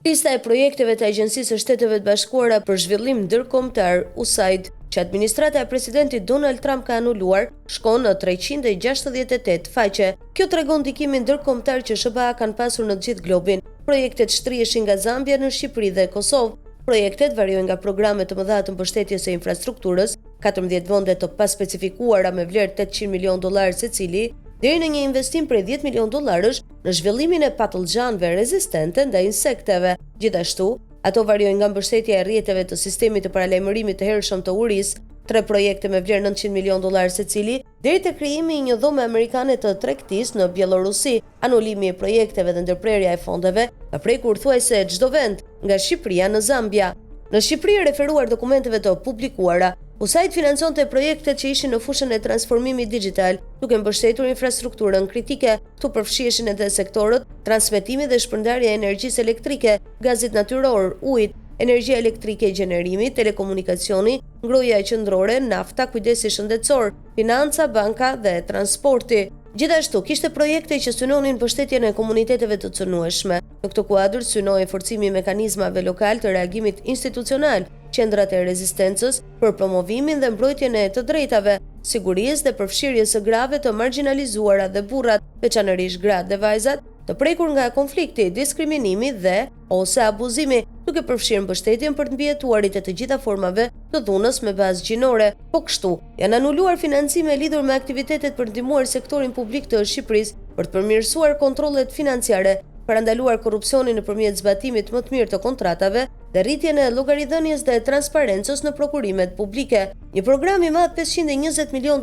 Lista e projekteve të Agjencisë së Shteteve të Bashkuara për Zhvillim Ndërkombëtar (USAID), që administrata e presidentit Donald Trump ka anuluar, shkon në 368 faqe. Kjo tregon ndikimin ndërkombëtar që SBA kanë pasur në të gjithë globin. Projektet shtriheshin nga Zambia në Shqipëri dhe Kosovë. Projektet variojnë nga programe të mëdha të mbështetjes së infrastrukturës, 14 vende të paspecifikuara me vlerë $800 milion secili, deri në një investim prej $10 milion në zhvillimin e pathoxhanëve rezistente ndaj insekteve. Gjithashtu, ato variojnë nga mbështetja e rrjeteve të sistemit të paralajmërimit të hershëm të urisë, 3 projekte me vlerë $900 milion secili, deri te krijimi i një dhome amerikane të tregtisë në Bielorusi. Anulimi i projekteve dhe ndërprerja e fondeve ka prekur thuajse çdo vend, nga Shqipëria në Zambia. Në Shqipëri, referuar dokumenteve të publikuara, USAID financonte projektet që ishin në fushën e transformimit digital, duke mbështetur infrastrukturën kritike. Këtu përfshiheshin edhe sektorët transmetimi dhe shpërndarja e energjisë elektrike, gazit natyror, ujit, energjia elektrike e gjenerimit, telekomunikacioni, ngrohja qendrore, nafta, kujdesi shëndetësor, financa, banka dhe transporti. Gjithashtu, kishte projekte që synonin mbështetjen e komuniteteve të cënueshme. Në këtë kuadër synoi forcimi i mekanizmave lokal të reagimit institucional, qendrat e rezistencës për promovimin dhe mbrojtjen e të drejtave, sigurisë dhe përfshirjes së grave të marginalizuara dhe burrat, veçanërisht gratë dhe vajzat, të prekur nga konflikti, diskriminimi dhe ose abuzimi, duke përfshirë mbështetjen për të mbijetuarit e të gjitha formave të dhunës me bazë gjinore. Po kështu, janë anuluar financime lidhur me aktivitetet për ndihmuar sektorin publik të Shqipërisë për të përmirësuar kontrollet financiare, parandaluar korrupsionin nëpërmjet zbatimit më të mirë të kontratave dhe rritjen e llogaridhënies dhe transparencës në prokurimet publike. Një program i madh $520 milion,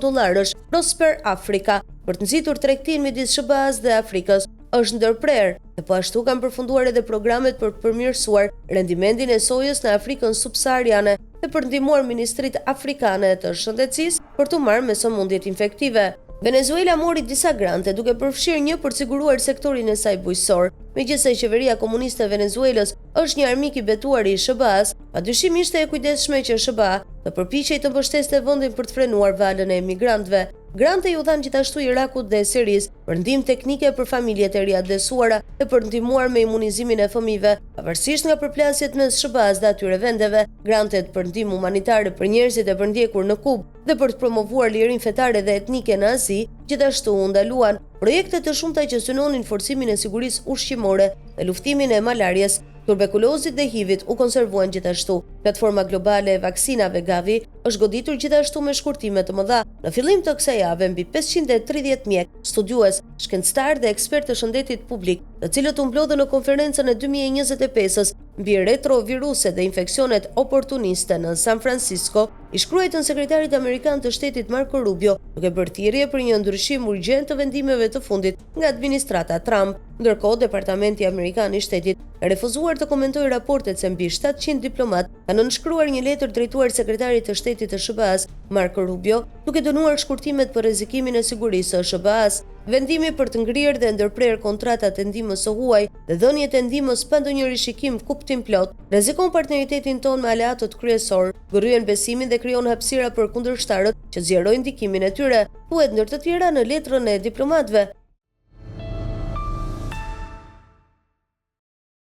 Prosper Africa, për të nxitur tregtinë midis SBA-s dhe Afrikës, është ndërprer, dhe po ashtu kanë përfunduar edhe programet për të përmirësuar rendimentin e sojës në Afrikën subsahariane dhe për të ndihmuar Ministritë Afrikane të Shëndetësisë për të marrë me sëmundjet infektive. Venezuela mori disa grante duke përfshirë një për të siguruar sektorin e saj bujqësor. Megjithëse qeveria komuniste e Venezuelës është një armik i betuar i SBA-s, padyshim ishte e kujdesshme që SBA të përpiqej të mbështeste vendin për të frenuar valën e emigrantëve. Grante ju dhanë gjithashtu Irakut dhe Sirisë për ndihmë teknike për familjet e riadresuara dhe për ndihmuar me imunizimin e fëmijëve, pavarësisht nga përplasjet mes SBA-s dhe atyre vendeve. Grantet për ndihmë humanitare për njerëzit e përndjekur në Kubë dhe për të promovuar lirinë fetare dhe etnike në Azi, gjithashtu u ndaluan. Projekte të shumta që synonin forcimin e sigurisë ushqimore dhe luftimin e malarjes, tuberkulozit dhe HIV-it u konservuan gjithashtu. Platforma globale e vaksinave Gavi është goditur gjithashtu me shkurtime të mëdha. Në fillim të kësaj jave, mbi 530 mjek, studiues, shkencëtar dhe ekspertë të shëndetit publik, të cilët u mblodhen në konferencën e 2025-s mbi retroviruse dhe infeksionet oportuniste në San Francisco, i shkruajtën sekretarit amerikan të shtetit Marco Rubio, duke bërë thirrje për një ndryshim urgjent të vendimeve të fundit nga administrata Trump. Ndërkohë, Departamenti Amerikan i Shtetit ka refuzuar të komentojë raportet se mbi 700 diplomat kanë nënshkruar një letër drejtuar sekretarit të shtetit të SBA-s, Marco Rubio, duke dënuar shkurtimet për rrezikimin e sigurisë së SBA-s. Vendimi për të ngrirë dhe ndërprer kontratat e ndihmës së huaj dhe dhënjet e ndihmës pa ndonjë rishikim kuptim plot, rrezikon partneritetin ton me aleatët kryesor, gërryen besimin dhe krijon hapësira për kundërshtarët që zgjerojnë ndikimin e tyre, thuhet ndër të tjera në letrën e diplomatëve.